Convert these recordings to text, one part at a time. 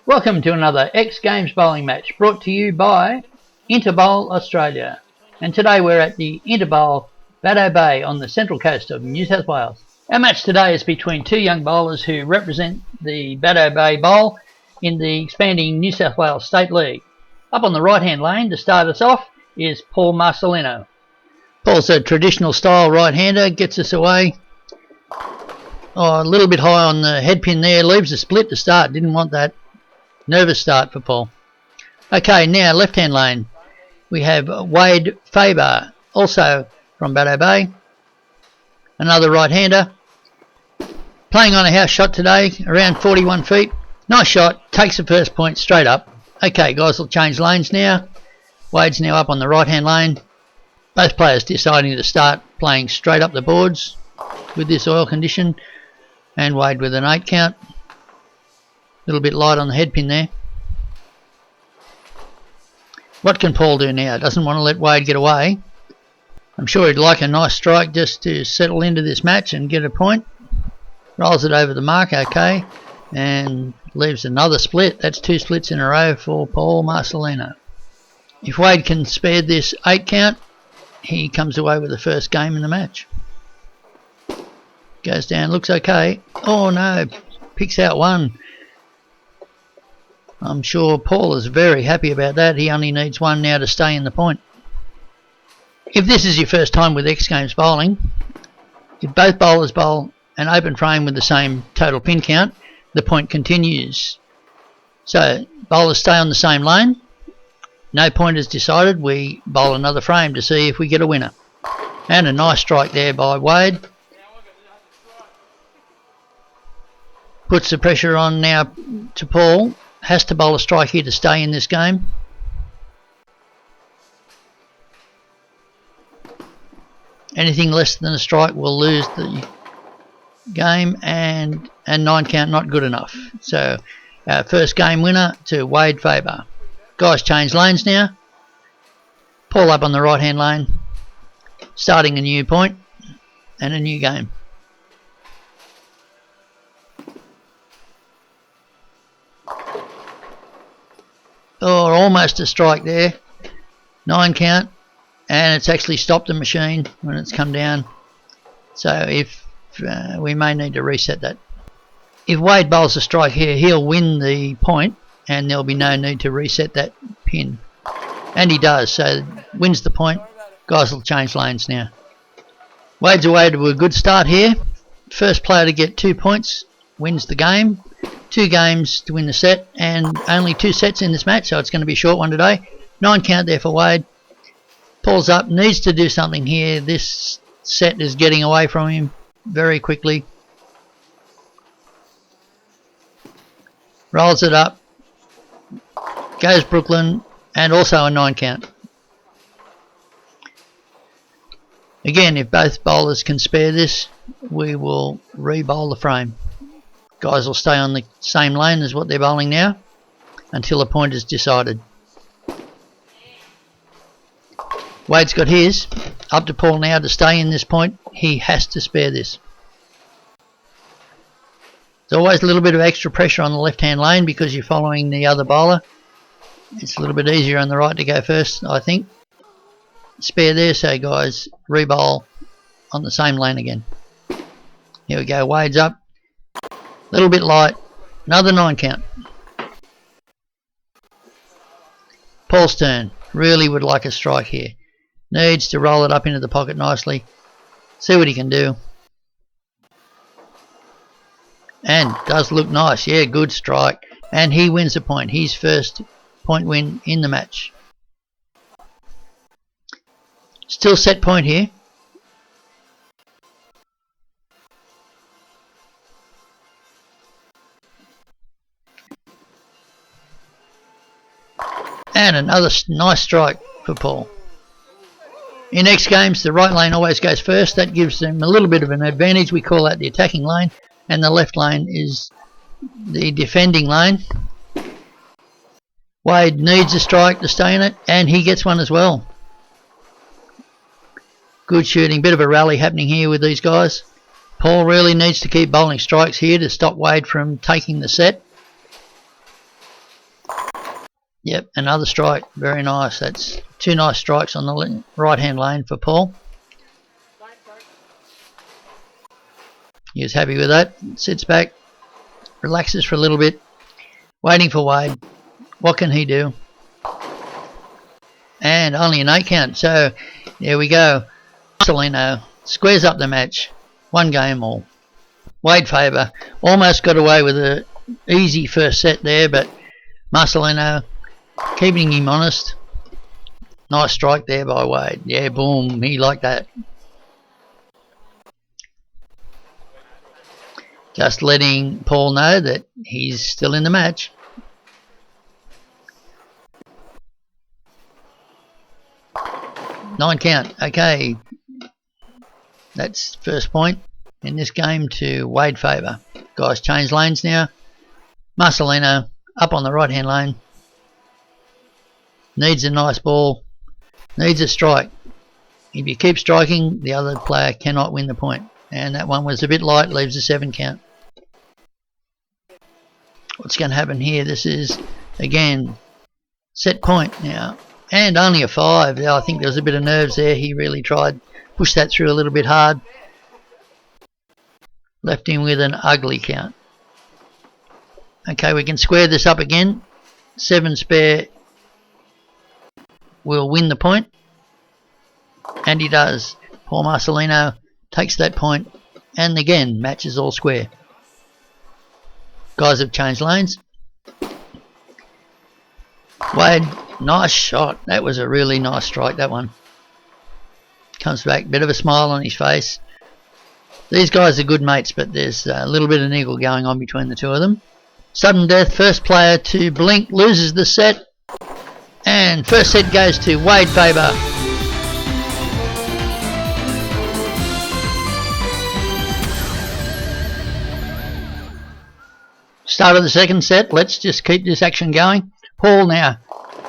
Welcome to another X Games Bowling match brought to you by INTERBOWL Australia. And today we're at the INTERBOWL Faber Bay on the central coast of New South Wales. Our match today is between two young bowlers who represent the Faber Bay Bowl in the expanding New South Wales State League. Up on the right hand lane to start us off is Paul Marcellino. Paul's a traditional style right-hander, gets us away. A little bit high on the head pin there, leaves a split to start, didn't want that. Nervous start for Paul. Okay, now left-hand lane. We have Wade Faber, also from Faber Bay. Another right-hander. Playing on a house shot today, around 41 feet. Nice shot, takes the first point straight up. Okay, guys, we'll change lanes now. Wade's now up on the right-hand lane. Both players deciding to start playing straight up the boards with this oil condition. And Wade with an 8 count. A little bit light on the head pin there. What can Paul do now? Doesn't want to let Wade get away. I'm sure he'd like a nice strike just to settle into this match and get a point. Rolls it over the mark, okay, and leaves another split. That's 2 splits in a row for Paul Marcellino. If Wade can spare this 8 count, he comes away with the first game in the match. Goes down, looks okay. Oh no, picks out 1. I'm sure Paul is very happy about that. He only needs 1 now to stay in the point. If this is your first time with X Games Bowling, if both bowlers bowl an open frame with the same total pin count, the point continues. So bowlers stay on the same lane. No point is decided. We bowl another frame to see if we get a winner. And a nice strike there by Wade. Puts the pressure on now to Paul. Has to bowl a strike here to stay in this game. Anything less than a strike will lose the game, and 9 count not good enough. So first game winner to Wade Faber. Guys change lanes now. Paul up on the right hand lane, starting a new point and a new game. Oh, almost a strike there. 9 count, and it's actually stopped the machine when it's come down. So if we may need to reset that. If Wade bowls a strike here, he'll win the point, and there'll be no need to reset that pin. And he does, so wins the point. Guys will change lanes now. Wade's away to a good start here. First player to get 2 points wins the game. 2 games to win the set, and only 2 sets in this match, so it's going to be a short one today. 9 count there for Wade. Paul's up, needs to do something here. This set is getting away from him very quickly. Rolls it up. Goes Brooklyn, and also a 9 count. Again, if both bowlers can spare this, we will re-bowl the frame. Guys will stay on the same lane as what they're bowling now until a point is decided. Wade's got his. Up to Paul now to stay in this point. He has to spare this. There's always a little bit of extra pressure on the left-hand lane because you're following the other bowler. It's a little bit easier on the right to go first, I think. Spare there, so guys, re-bowl on the same lane again. Here we go, Wade's up. Little bit light, another 9 count. Paul's turn. Really would like a strike here. Needs to roll it up into the pocket nicely. See what he can do. And does look nice. Yeah, good strike. And he wins the point. His first point win in the match. Still set point here. And another nice strike for Paul. In X Games, the right lane always goes first. That gives them a little bit of an advantage. We call that the attacking lane. And the left lane is the defending lane. Wade needs a strike to stay in it, and he gets one as well. Good shooting. Bit of a rally happening here with these guys. Paul really needs to keep bowling strikes here to stop Wade from taking the set. Yep, another strike. Very nice. That's 2 nice strikes on the right-hand lane for Paul. He was happy with that. Sits back, relaxes for a little bit, waiting for Wade. What can he do? And only an 8 count. So there we go. Marcellino squares up the match. 1 game all. Wade Faber almost got away with an easy first set there, but Marcellino keeping him honest. Nice strike there by Wade. Yeah, boom. He liked that. Just letting Paul know that he's still in the match. Nine count. Okay. That's first point in this game to Wade Faber. Guys change lanes now. Marcellino up on the right hand lane. Needs a nice ball. Needs a strike. If you keep striking, the other player cannot win the point. And that one was a bit light, leaves a 7 count. What's going to happen here? This is, again, set point now. And only a 5. I think there was a bit of nerves there. He really tried, push that through a little bit hard. Left him with an ugly count. Okay, we can square this up again. 7 spare will win the point. And he does. Paul Marcellino takes that point. And again, match is all square. Guys have changed lanes. Wade, nice shot. That was a really nice strike, that one. Comes back, bit of a smile on his face. These guys are good mates, but there's a little bit of niggle going on between the two of them. Sudden death, first player to blink, loses the set. And first set goes to Wade Faber. Start of the second set. Let's just keep this action going. Paul now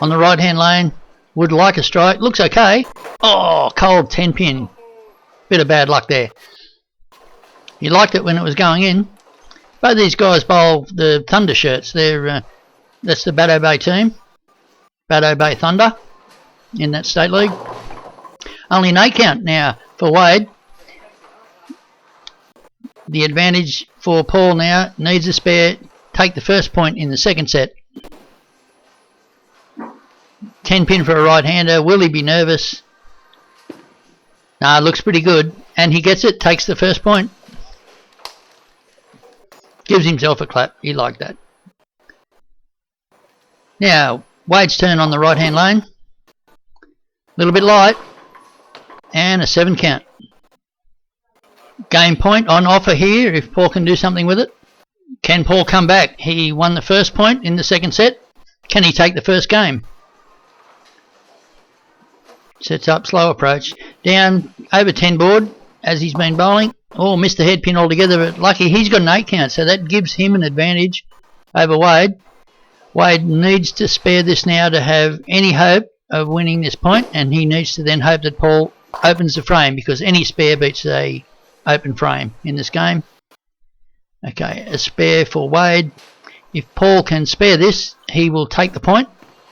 on the right hand lane. Would like a strike. Looks okay. Oh, cold 10 pin. Bit of bad luck there. He liked it when it was going in. Both these guys bowl the Thunder shirts. That's the Bateau Bay team. Bateau Bay Thunder in that state league. Only an 8 count now for Wade. The advantage for Paul now. Needs a spare. Take the first point in the second set. 10 pin for a right-hander. Will he be nervous? Nah, looks pretty good. And he gets it. Takes the first point. Gives himself a clap. He liked that. Now, Wade's turn on the right-hand lane. A little bit light. And a 7 count. Game point on offer here if Paul can do something with it. Can Paul come back? He won the first point in the second set. Can he take the first game? Sets up slow approach. Down over 10 board as he's been bowling. Oh, missed the head pin altogether, but lucky he's got an 8 count, so that gives him an advantage over Wade. Wade needs to spare this now to have any hope of winning this point, and he needs to then hope that Paul opens the frame, because any spare beats a open frame in this game. Okay, a spare for Wade. If Paul can spare this, he will take the point,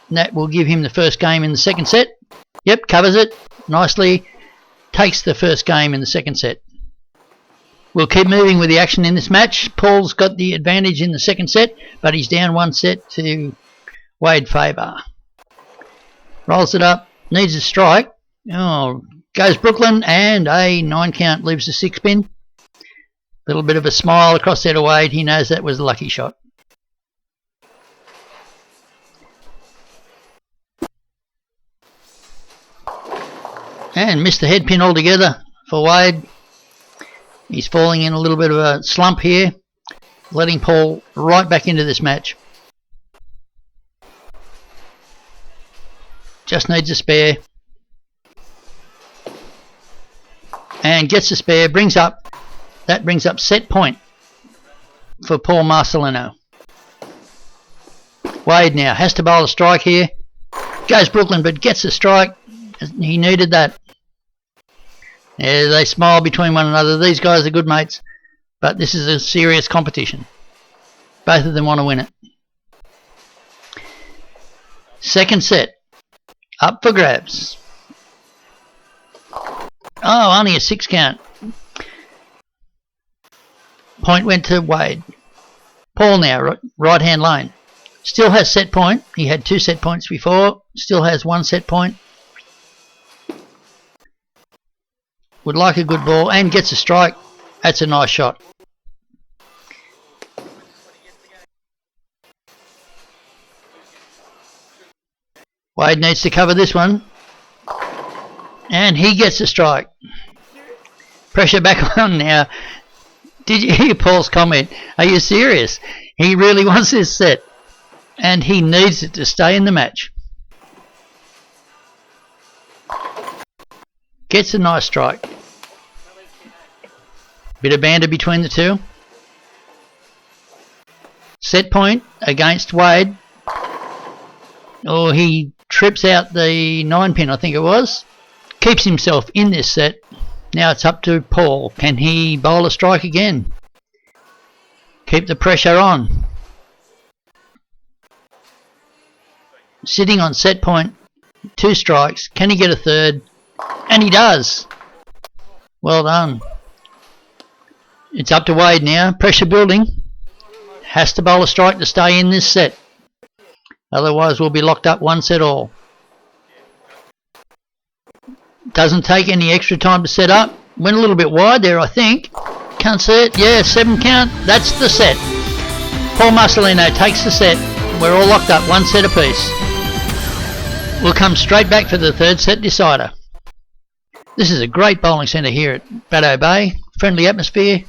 and that will give him the first game in the second set. Yep, covers it nicely. Takes the first game in the second set. We'll keep moving with the action in this match. Paul's got the advantage in the second set, but he's down 1 set to Wade Faber. Rolls it up, needs a strike. Oh, goes Brooklyn, and a 9 count leaves the 6 pin. Little bit of a smile across there to Wade. He knows that was a lucky shot. And missed the head pin altogether for Wade. He's falling in a little bit of a slump here, letting Paul right back into this match. Just needs a spare. And gets a spare, that brings up set point for Paul Marcellino. Wade now has to bowl a strike here. Goes Brooklyn, but gets a strike. He needed that. Yeah, they smile between one another. These guys are good mates, but this is a serious competition. Both of them want to win it. Second set. Up for grabs. Oh, only a 6 count. Point went to Wade. Paul now, right hand lane. Still has set point. He had 2 set points before. Still has 1 set point. Would like a good ball and gets a strike. That's a nice shot. Wade needs to cover this one. And he gets a strike. Pressure back on now. Did you hear Paul's comment? Are you serious? He really wants this set. And he needs it to stay in the match. Gets a nice strike. Bit of banter between the two. Set point against Wade. Oh, he trips out the 9 pin, I think it was. Keeps himself in this set. Now it's up to Paul. Can he bowl a strike again? Keep the pressure on. Sitting on set point. 2 strikes. Can he get a third? And he does. Well done. It's up to Wade now. Pressure building. Has to bowl a strike to stay in this set. Otherwise we'll be locked up 1 set all. Doesn't take any extra time to set up. Went a little bit wide there, I think. Can't see it. Yeah, 7 count. That's the set. Paul Marcellino takes the set. We're all locked up 1 set apiece. We'll come straight back for the 3rd set decider. This is a great bowling centre here at Baddo Bay. Friendly atmosphere.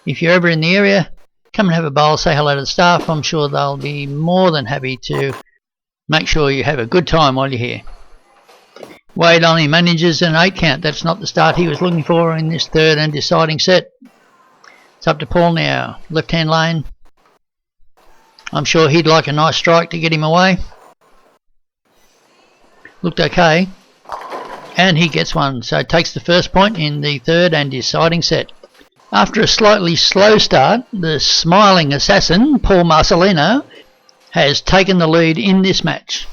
If you're ever in the area, come and have a bowl, say hello to the staff. I'm sure they'll be more than happy to make sure you have a good time while you're here. Wade only manages an 8 count. That's not the start he was looking for in this 3rd and deciding set. It's up to Paul now. Left hand lane. I'm sure he'd like a nice strike to get him away. Looked okay. And he gets one. So takes the first point in the 3rd and deciding set. After a slightly slow start, the smiling assassin, Paul Marcellino, has taken the lead in this match.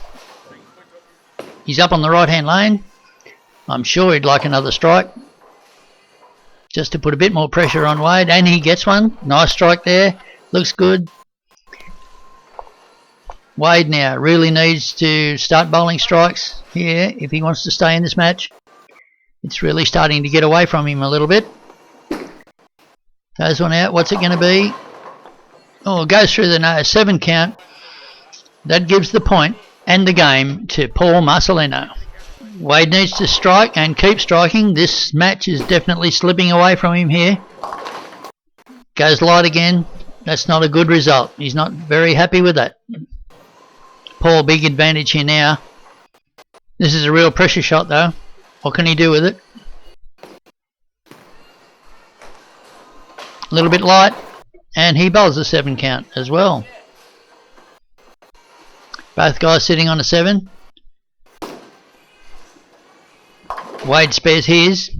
He's up on the right hand lane. I'm sure he'd like another strike. Just to put a bit more pressure on Wade. And he gets one. Nice strike there. Looks good. Wade now really needs to start bowling strikes here if he wants to stay in this match. It's really starting to get away from him a little bit. Goes one out. What's it going to be? Oh, goes through the nose. 7 count. That gives the point and the game to Paul Marcellino. Wade needs to strike and keep striking. This match is definitely slipping away from him here. Goes light again. That's not a good result. He's not very happy with that. Paul, big advantage here now. This is a real pressure shot though. What can he do with it? A little bit light. And he bowls a 7 count as well. Both guys sitting on a 7. Wade spares his.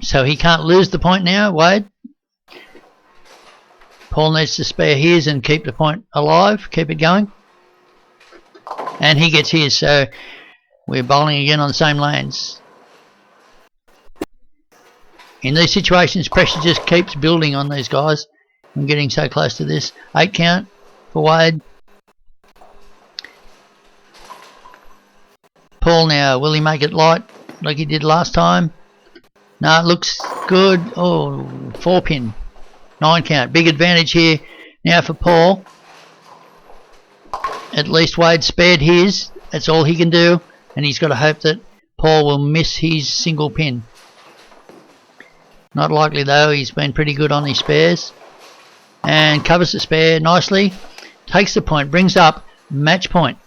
So he can't lose the point now, Wade. Paul needs to spare his and keep the point alive, keep it going. And he gets his, so we're bowling again on the same lanes. In these situations, pressure just keeps building on these guys. I'm getting so close to this. 8 count for Wade. Paul now, will he make it light like he did last time? No, it looks good. Oh, 4 pin. 9 count. Big advantage here now for Paul. At least Wade spared his. That's all he can do. And he's got to hope that Paul will miss his single pin. Not likely though. He's been pretty good on his spares. And covers the spare nicely. Takes the point. Brings up match point.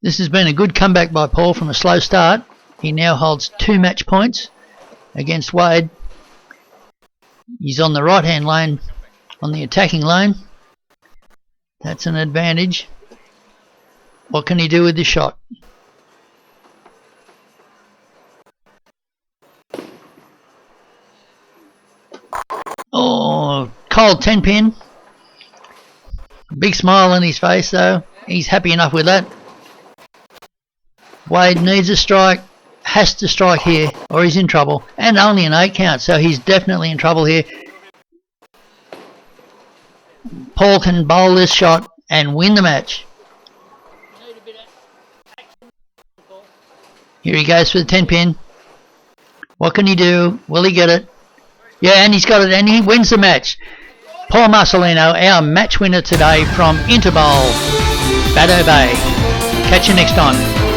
This has been a good comeback by Paul from a slow start. He now holds 2 match points against Wade. He's on the right hand lane, on the attacking lane. That's an advantage. What can he do with this shot? Oh, cold 10 pin. Big smile on his face though. He's happy enough with that. Wade needs a strike, has to strike here, or he's in trouble. And only an 8 count, so he's definitely in trouble here. Paul can bowl this shot and win the match. Here he goes for the 10 pin. What can he do? Will he get it? Yeah, and he's got it, and he wins the match. Paul Marcellino, our match winner today from INTERBOWL, Bateau Bay. Catch you next time.